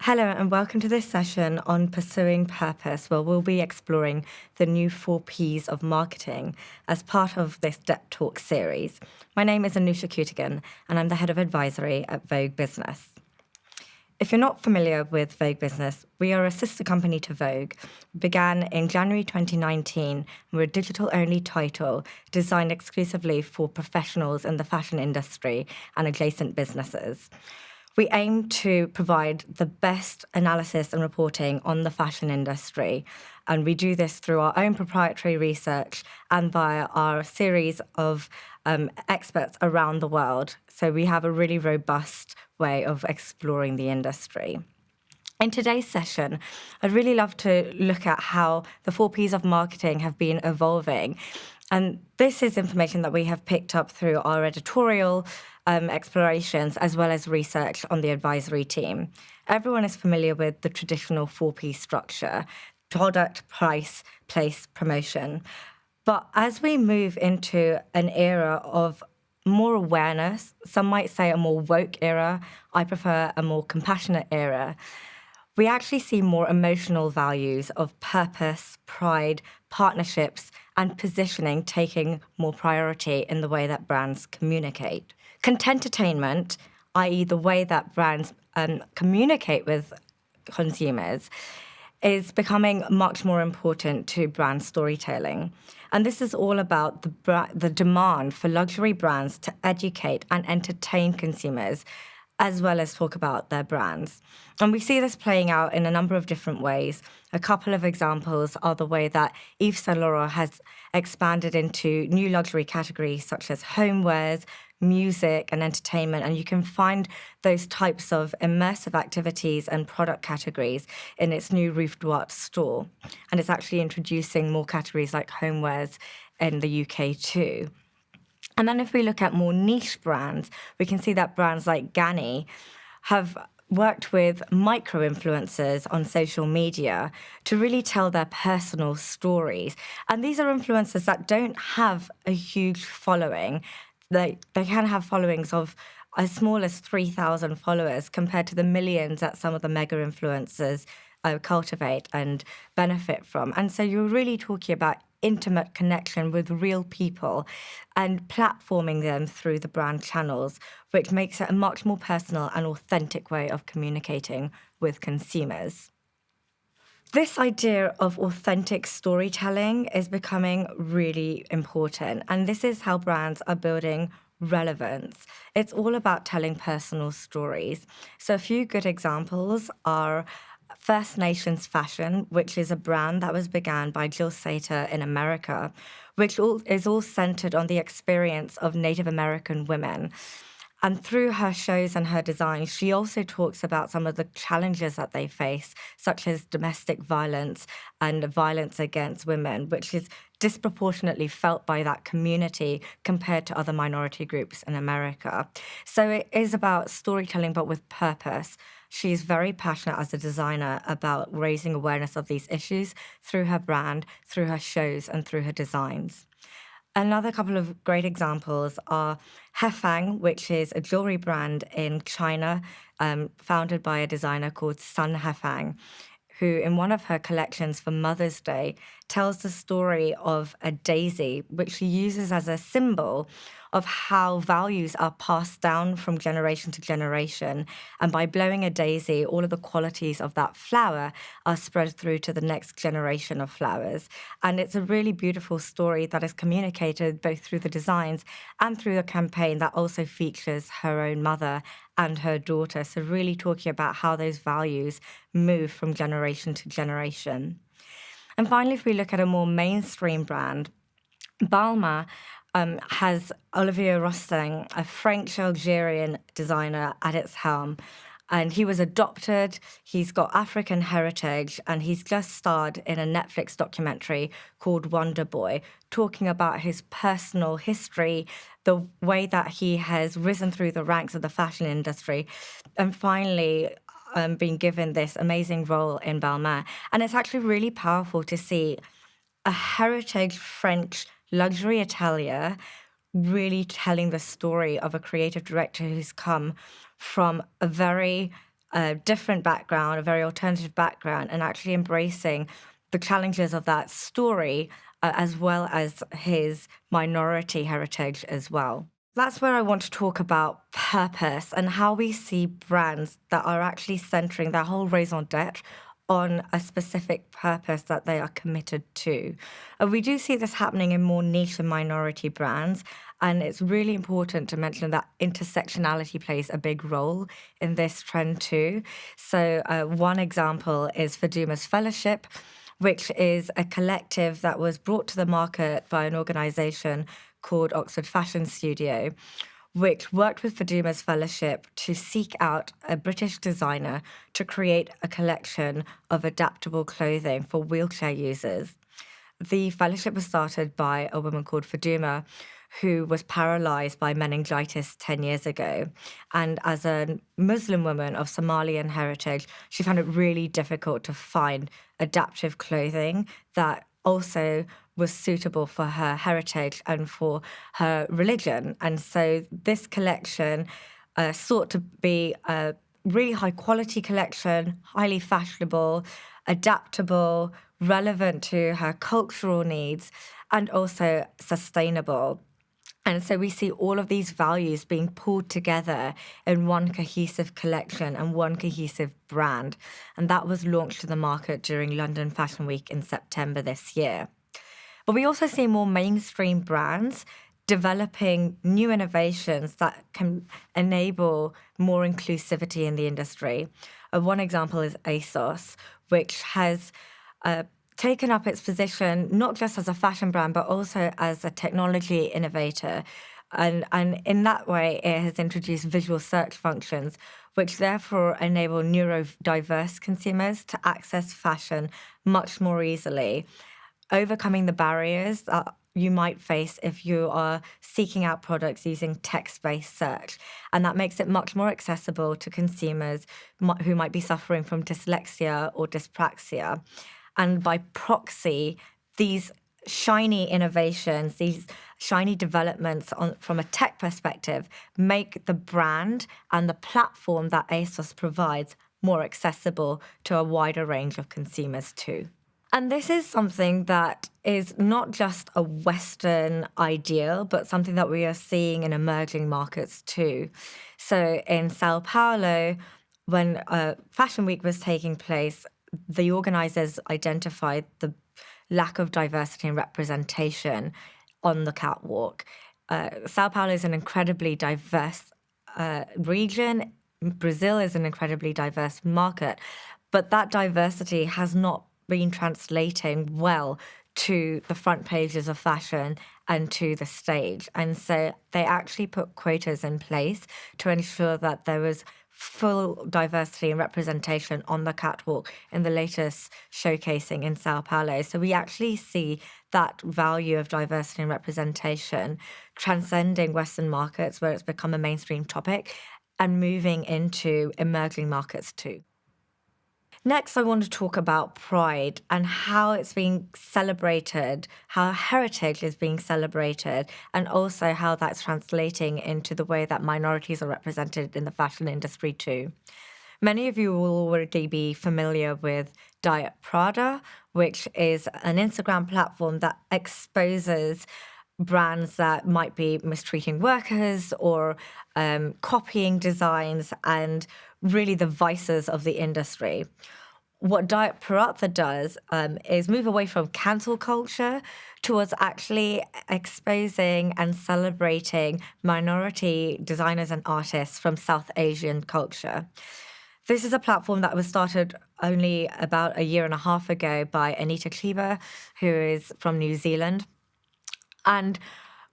Hello and welcome to this session on Pursuing Purpose, where we'll be exploring the new 4Ps of marketing as part of this DEPT Talks series. My name is Anusha Couttigane and I'm the Head of Advisory at Vogue Business. If you're not familiar with Vogue Business, we are a sister company to Vogue. We began in January 2019. We're a digital-only title designed exclusively for professionals in the fashion industry and adjacent businesses. We aim to provide the best analysis and reporting on the fashion industry, and we do this through our own proprietary research and via our series of experts around the world. So we have a really robust way of exploring the industry. In today's session, I'd really love to look at how the 4Ps of marketing have been evolving. And this is information that we have picked up through our editorial explorations as well as research on the advisory team. Everyone is familiar with the traditional 4P structure: product, price, place, promotion. But as we move into an era of more awareness, some might say a more woke era, I prefer a more compassionate era, we actually see more emotional values of purpose, pride, partnerships, and positioning taking more priority in the way that brands communicate. Content-attainment, i.e. the way that brands communicate with consumers, is becoming much more important to brand storytelling. And this is all about the demand for luxury brands to educate and entertain consumers, as well as talk about their brands. And we see this playing out in a number of different ways. A couple of examples are the way that Yves Saint Laurent has expanded into new luxury categories such as homewares, music and entertainment, and you can find those types of immersive activities and product categories in its new Rue Duarte store. And it's actually introducing more categories like homewares in the UK too. And then if we look at more niche brands, we can see that brands like Ganni have worked with micro-influencers on social media to really tell their personal stories. And these are influencers that don't have a huge following. They can have followings of as small as 3,000 followers compared to the millions that some of the mega influencers cultivate and benefit from. And so you're really talking about intimate connection with real people and platforming them through the brand channels, which makes it a much more personal and authentic way of communicating with consumers. This idea of authentic storytelling is becoming really important, and this is how brands are building relevance. It's all about telling personal stories. So a few good examples are First Nations Fashion, which is a brand that was begun by Jill Sater in America, which is all centered on the experience of Native American women. And through her shows and her designs, she also talks about some of the challenges that they face, such as domestic violence and violence against women, which is disproportionately felt by that community compared to other minority groups in America. So it is about storytelling, but with purpose. She's very passionate as a designer about raising awareness of these issues through her brand, through her shows, and through her designs. Another couple of great examples are Hefang, which is a jewelry brand in China, founded by a designer called Sun Hefang, who in one of her collections for Mother's Day tells the story of a daisy, which she uses as a symbol of how values are passed down from generation to generation. And by blowing a daisy, all of the qualities of that flower are spread through to the next generation of flowers. And it's a really beautiful story that is communicated both through the designs and through the campaign that also features her own mother and her daughter. So really talking about how those values move from generation to generation. And finally, if we look at a more mainstream brand, Balmain has Olivier Rousteing, a French-Algerian designer, at its helm. And he was adopted, he's got African heritage, and he's just starred in a Netflix documentary called Wonder Boy, talking about his personal history, the way that he has risen through the ranks of the fashion industry, and finally been given this amazing role in Balmain. And it's actually really powerful to see a heritage French luxury atelier really telling the story of a creative director who's come from a very a different background, a very alternative background, and actually embracing the challenges of that story, as well as his minority heritage as well. That's where I want to talk about purpose and how we see brands that are actually centering their whole raison d'etre on a specific purpose that they are committed to. We do see this happening in more niche and minority brands, and it's really important to mention that intersectionality plays a big role in this trend too. So one example is Faduma's Fellowship, which is a collective that was brought to the market by an organisation called Oxford Fashion Studio, which worked with Faduma's Fellowship to seek out a British designer to create a collection of adaptable clothing for wheelchair users. The fellowship was started by a woman called Faduma, who was paralyzed by meningitis 10 years ago. And as a Muslim woman of Somalian heritage, she found it really difficult to find adaptive clothing that also was suitable for her heritage and for her religion. And so this collection sought to be a really high quality collection, highly fashionable, adaptable, relevant to her cultural needs, and also sustainable. And so we see all of these values being pulled together in one cohesive collection and one cohesive brand. And that was launched to the market during London Fashion Week in September this year. But we also see more mainstream brands developing new innovations that can enable more inclusivity in the industry. One example is ASOS, which has taken up its position not just as a fashion brand, but also as a technology innovator. And in that way, it has introduced visual search functions, which therefore enable neurodiverse consumers to access fashion much more easily, overcoming the barriers that you might face if you are seeking out products using text-based search. And that makes it much more accessible to consumers who might be suffering from dyslexia or dyspraxia. And by proxy, these shiny innovations, these shiny developments from a tech perspective, make the brand and the platform that ASOS provides more accessible to a wider range of consumers too. And this is something that is not just a Western ideal, but something that we are seeing in emerging markets too. So in Sao Paulo, when Fashion Week was taking place, the organizers identified the lack of diversity and representation on the catwalk. Sao Paulo is an incredibly diverse region. Brazil is an incredibly diverse market, but that diversity has not been translating well to the front pages of fashion and to the stage. And so they actually put quotas in place to ensure that there was full diversity and representation on the catwalk in the latest showcasing in Sao Paulo. So we actually see that value of diversity and representation transcending Western markets, where it's become a mainstream topic, and moving into emerging markets too. Next, I want to talk about pride and how it's being celebrated, how heritage is being celebrated, and also how that's translating into the way that minorities are represented in the fashion industry too. Many of you will already be familiar with Diet Prada, which is an Instagram platform that exposes brands that might be mistreating workers or copying designs and really the vices of the industry. What Diet Prada does is move away from cancel culture towards actually exposing and celebrating minority designers and artists from South Asian culture. This is a platform that was started only about a year and a half ago by Anita Kleber, who is from New Zealand. And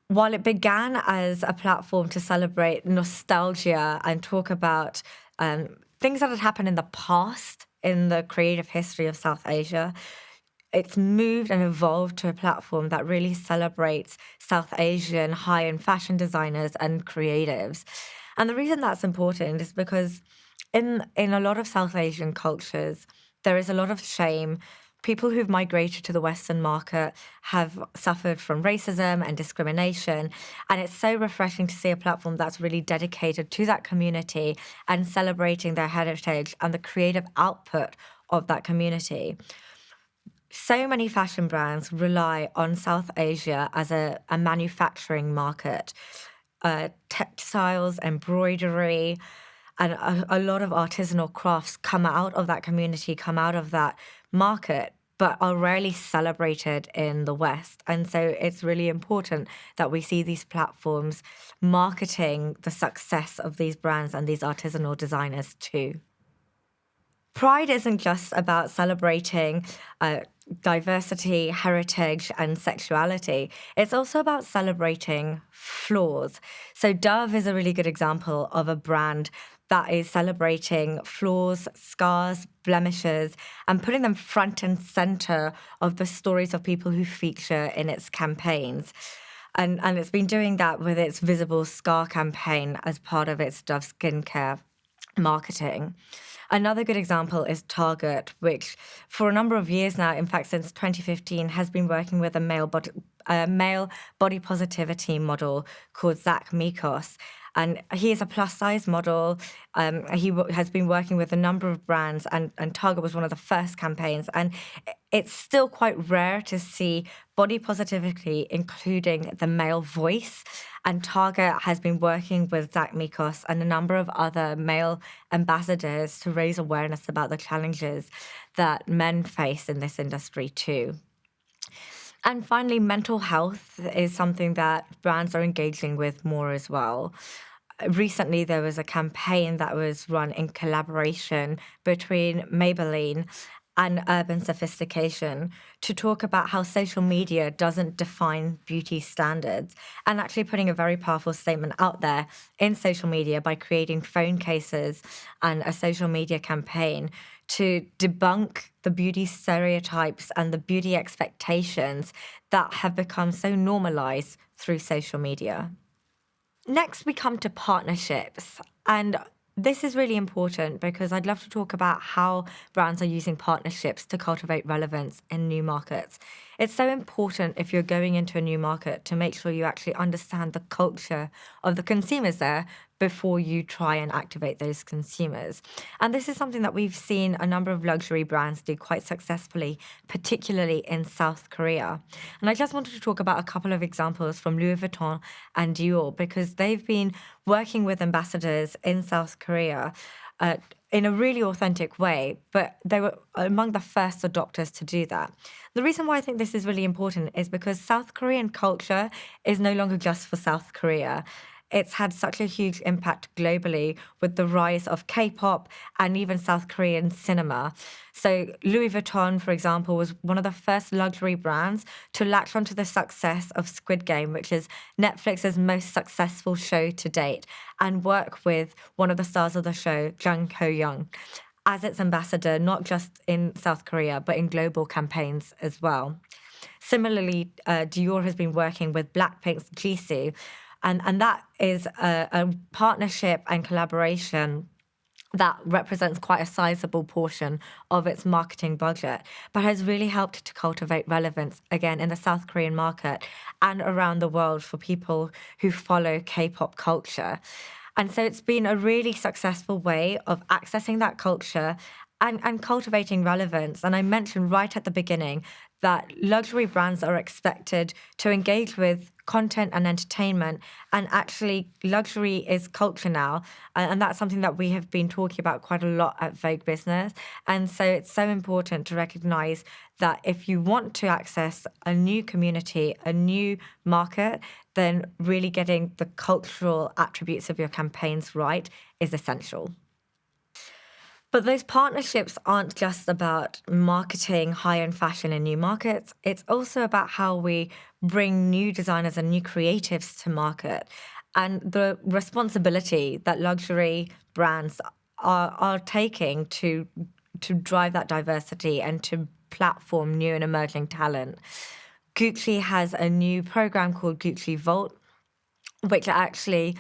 while it began as a platform to celebrate nostalgia and talk about things that had happened in the past in the creative history of South Asia, it's moved and evolved to a platform that really celebrates South Asian high-end fashion designers and creatives. And the reason that's important is because in a lot of South Asian cultures, there is a lot of shame people who've migrated to the Western market have suffered from racism and discrimination. And it's so refreshing to see a platform that's really dedicated to that community and celebrating their heritage and the creative output of that community. So many fashion brands rely on South Asia as a manufacturing market. Textiles, embroidery, and a lot of artisanal crafts come out of that community, come out of that market, but are rarely celebrated in the West. And so it's really important that we see these platforms marketing the success of these brands and these artisanal designers too. Pride isn't just about celebrating diversity, heritage, and sexuality. It's also about celebrating flaws. So Dove is a really good example of a brand that is celebrating flaws, scars, blemishes, and putting them front and center of the stories of people who feature in its campaigns. And it's been doing that with its Visible Scar campaign as part of its Dove skincare marketing. Another good example is Target, which for a number of years now, in fact, since 2015, has been working with a male body positivity model called Zach Mikos. And he is a plus-size model. Has been working with a number of brands, and Target was one of the first campaigns. And it's still quite rare to see body positivity, including the male voice. And Target has been working with Zach Mikos and a number of other male ambassadors to raise awareness about the challenges that men face in this industry too. And finally, mental health is something that brands are engaging with more as well. Recently, there was a campaign that was run in collaboration between Maybelline and Urban Sophistication to talk about how social media doesn't define beauty standards, and actually putting a very powerful statement out there in social media by creating phone cases and a social media campaign to debunk the beauty stereotypes and the beauty expectations that have become so normalized through social media. Next, we come to partnerships. And this is really important because I'd love to talk about how brands are using partnerships to cultivate relevance in new markets. It's so important if you're going into a new market to make sure you actually understand the culture of the consumers there before you try and activate those consumers. And this is something that we've seen a number of luxury brands do quite successfully, particularly in South Korea. And I just wanted to talk about a couple of examples from Louis Vuitton and Dior because they've been working with ambassadors in South Korea in a really authentic way, but they were among the first adopters to do that. The reason why I think this is really important is because South Korean culture is no longer just for South Korea. It's had such a huge impact globally with the rise of K-pop and even South Korean cinema. So Louis Vuitton, for example, was one of the first luxury brands to latch onto the success of Squid Game, which is Netflix's most successful show to date, and work with one of the stars of the show, Jung Ho-young, as its ambassador, not just in South Korea, but in global campaigns as well. Similarly, Dior has been working with Blackpink's Jisoo, and that is a partnership and collaboration that represents quite a sizable portion of its marketing budget, but has really helped to cultivate relevance, again, in the South Korean market and around the world for people who follow K-pop culture. And so it's been a really successful way of accessing that culture and cultivating relevance. And I mentioned right at the beginning that luxury brands are expected to engage with content and entertainment, and actually luxury is culture now, and that's something that we have been talking about quite a lot at Vogue Business. And so it's so important to recognize that if you want to access a new community, a new market, then really getting the cultural attributes of your campaigns right is essential. But those partnerships aren't just about marketing high-end fashion in new markets. It's also about how we bring new designers and new creatives to market, and the responsibility that luxury brands are taking to drive that diversity and to platform new and emerging talent. Gucci has a new program called Gucci Vault, which actually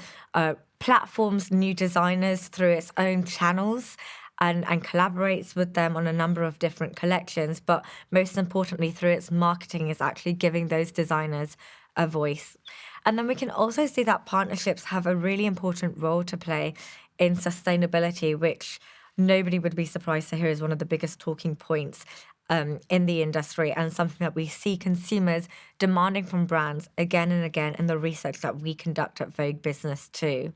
platforms new designers through its own channels. and collaborates with them on a number of different collections. But most importantly, through its marketing, is actually giving those designers a voice. And then we can also see that partnerships have a really important role to play in sustainability, which nobody would be surprised to hear is one of the biggest talking points in the industry, and something that we see consumers demanding from brands again and again in the research that we conduct at Vogue Business too.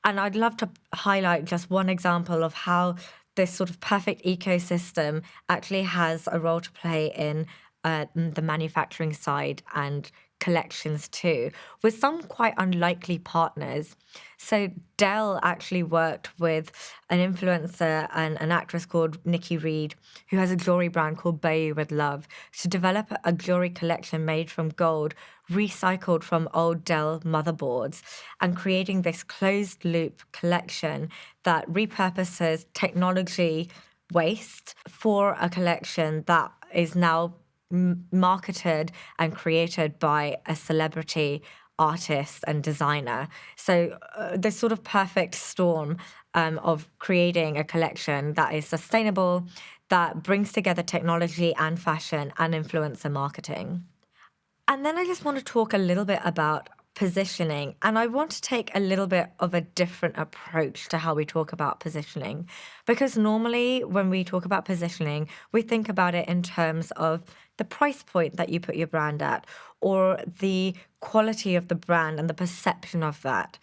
And I'd love to highlight just one example of how this sort of perfect ecosystem actually has a role to play in the manufacturing side and collections too, with some quite unlikely partners. So Dell actually worked with an influencer and an actress called Nikki Reed, who has a jewelry brand called Bayou with Love, to develop a jewelry collection made from gold, recycled from old Dell motherboards, and creating this closed loop collection that repurposes technology waste for a collection that is now marketed and created by a celebrity artist and designer. So this sort of perfect storm of creating a collection that is sustainable, that brings together technology and fashion and influencer marketing. And then I just want to talk a little bit about positioning. And I want to take a little bit of a different approach to how we talk about positioning. Because normally when we talk about positioning, we think about it in terms of the price point that you put your brand at, or the quality of the brand and the perception of that.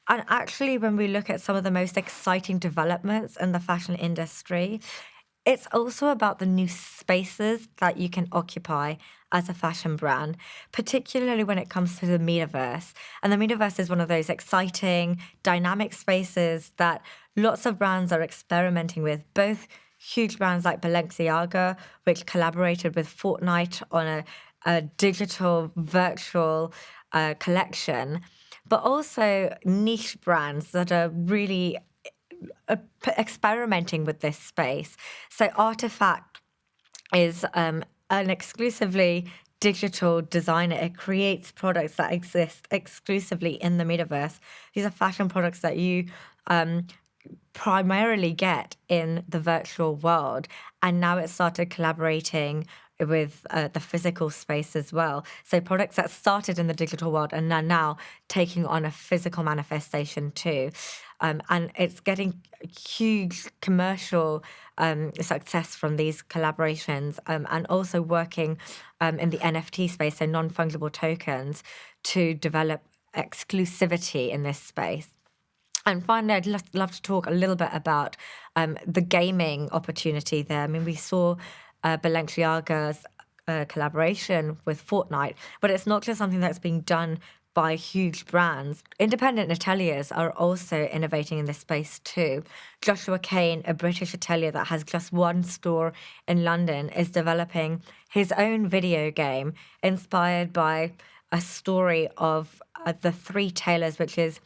And actually, when we look at some of the most exciting developments in the fashion industry, it's also about the new spaces that you can occupy as a fashion brand, particularly when it comes to the metaverse. And the metaverse is one of those exciting, dynamic spaces that lots of brands are experimenting with, both huge brands like Balenciaga, which collaborated with Fortnite on a digital virtual collection, but also niche brands that are really experimenting with this space. So Artifact is an exclusively digital designer. It creates products that exist exclusively in the metaverse. These are fashion products that you primarily get in the virtual world. And now it started collaborating with the physical space as well. So products that started in the digital world and are now taking on a physical manifestation too. And it's getting huge commercial success from these collaborations, and also working in the NFT space, so non-fungible tokens, to develop exclusivity in this space. And finally, I'd love to talk a little bit about the gaming opportunity there. I mean, we saw Balenciaga's collaboration with Fortnite, but it's not just something that's being done by huge brands. Independent ateliers are also innovating in this space too. Joshua Kane, a British atelier that has just one store in London, is developing his own video game inspired by a story of the Three Tailors, which is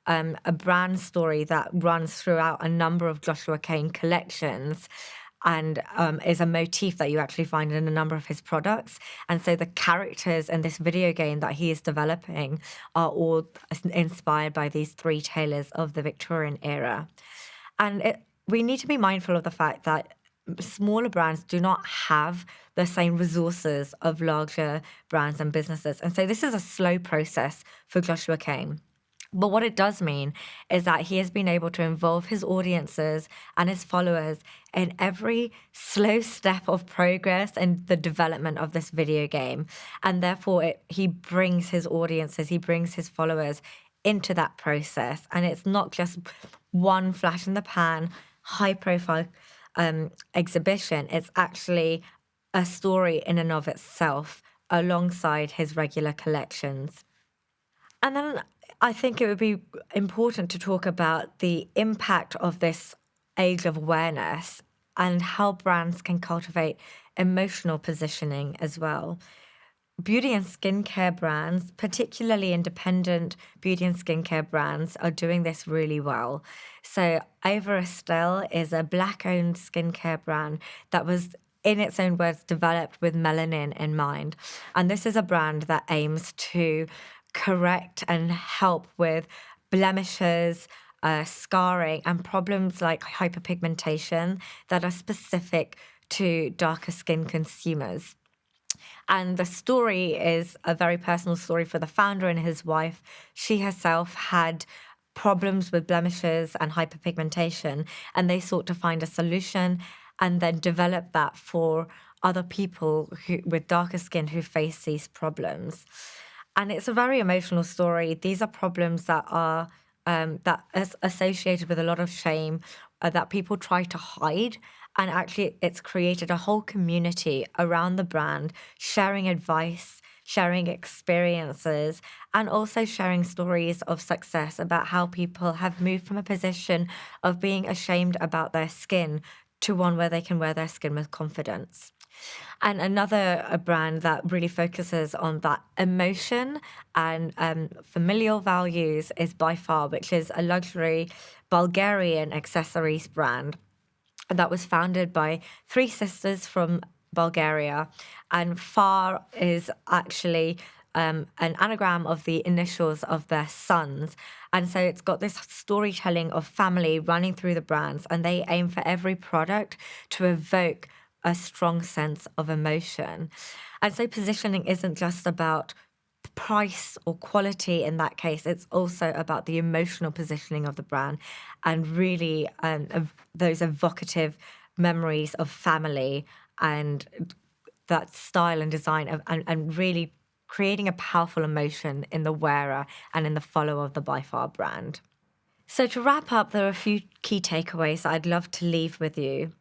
a brand story that runs throughout a number of Joshua Kane collections, and is a motif that you actually find in a number of his products. And so the characters in this video game that he is developing are all inspired by these three tailors of the Victorian era. And we need to be mindful of the fact that smaller brands do not have the same resources of larger brands and businesses. And so this is a slow process for Joshua Kane. But what it does mean is that he has been able to involve his audiences and his followers in every slow step of progress and the development of this video game. And therefore, he brings his audiences, he brings his followers into that process. And it's not just one flash in the pan, high profile exhibition. It's actually a story in and of itself alongside his regular collections. And then I think it would be important to talk about the impact of this age of awareness and how brands can cultivate emotional positioning as well. Beauty and skincare brands, particularly independent beauty and skincare brands, are doing this really well. So Ava Estelle is a Black-owned skincare brand that was, in its own words, developed with melanin in mind. And this is a brand that aims to correct and help with blemishes, scarring, and problems like hyperpigmentation that are specific to darker skin consumers. And the story is a very personal story for the founder and his wife. She herself had problems with blemishes and hyperpigmentation, and they sought to find a solution and then develop that for other people with darker skin who face these problems. And it's a very emotional story. These are problems that are that is associated with a lot of shame that people try to hide. And actually, it's created a whole community around the brand, sharing advice, sharing experiences, and also sharing stories of success about how people have moved from a position of being ashamed about their skin to one where they can wear their skin with confidence. And another brand that really focuses on that emotion and familial values is By Far, which is a luxury Bulgarian accessories brand that was founded by three sisters from Bulgaria. And Far is actually an anagram of the initials of their sons. And so it's got this storytelling of family running through the brands, and they aim for every product to evoke a strong sense of emotion. And so positioning isn't just about price or quality in that case. It's also about the emotional positioning of the brand and really those evocative memories of family and that style and design and really creating a powerful emotion in the wearer and in the follower of the By Far brand. So to wrap up, there are a few key takeaways that I'd love to leave with you.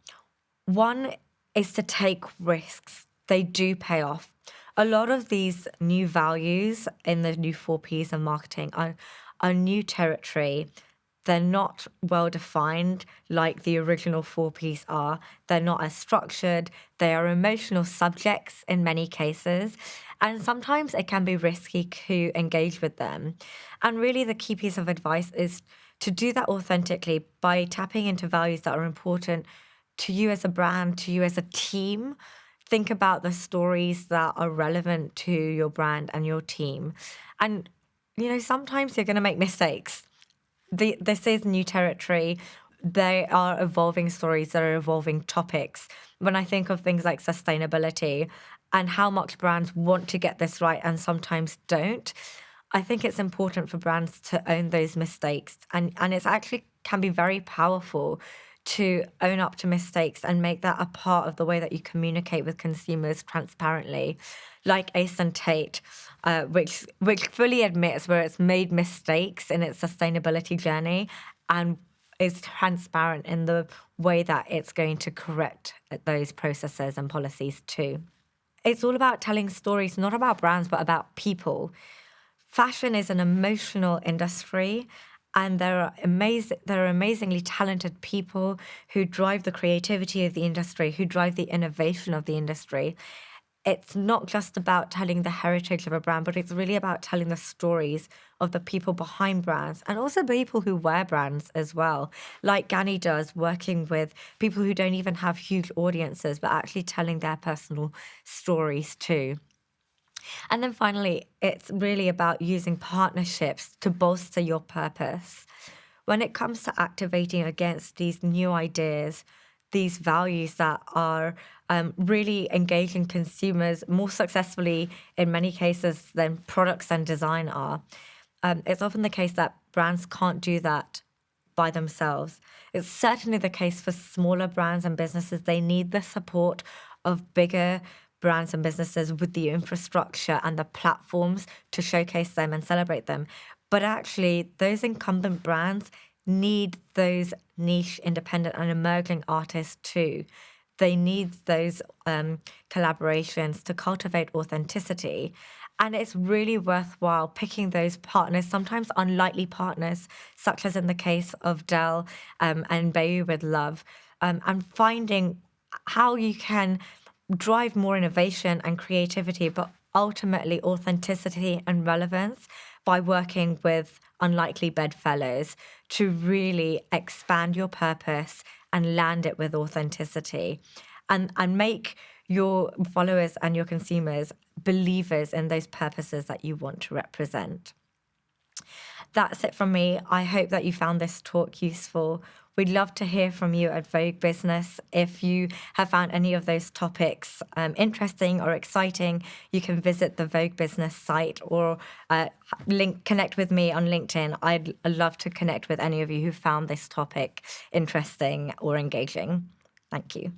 One is to take risks. They do pay off. A lot of these new values in the new 4Ps of marketing are new territory. They're not well defined like the original 4Ps are. They're not as structured. They are emotional subjects in many cases. And sometimes it can be risky to engage with them. And really, the key piece of advice is to do that authentically by tapping into values that are important to you as a brand, to you as a team. Think about the stories that are relevant to your brand and your team. And, sometimes you're going to make mistakes. This is new territory. They are evolving stories, that are evolving topics. When I think of things like sustainability and how much brands want to get this right and sometimes don't, I think it's important for brands to own those mistakes. And it's actually can be very powerful to own up to mistakes and make that a part of the way that you communicate with consumers transparently, like Ace and Tate, which fully admits where it's made mistakes in its sustainability journey and is transparent in the way that it's going to correct those processes and policies too. It's all about telling stories, not about brands, but about people. Fashion is an emotional industry, and there are amazingly talented people who drive the creativity of the industry, who drive the innovation of the industry. It's not just about telling the heritage of a brand, but it's really about telling the stories of the people behind brands and also people who wear brands as well, like Gani does, working with people who don't even have huge audiences, but actually telling their personal stories too. And then finally, it's really about using partnerships to bolster your purpose. When it comes to activating against these new ideas, these values that are really engaging consumers more successfully in many cases than products and design are, it's often the case that brands can't do that by themselves. It's certainly the case for smaller brands and businesses. They need the support of bigger brands and businesses with the infrastructure and the platforms to showcase them and celebrate them. But actually, those incumbent brands need those niche, independent, and emerging artists too. They need those collaborations to cultivate authenticity. And it's really worthwhile picking those partners, sometimes unlikely partners, such as in the case of Dell and Bayu with Love, and finding how you can drive more innovation and creativity, but ultimately authenticity and relevance by working with unlikely bedfellows to really expand your purpose and land it with authenticity and make your followers and your consumers believers in those purposes that you want to represent. that's it from me. I hope that you found this talk useful. We'd love to hear from you at Vogue Business. If you have found any of those topics interesting or exciting, you can visit the Vogue Business site or connect with me on LinkedIn. I'd love to connect with any of you who found this topic interesting or engaging. Thank you.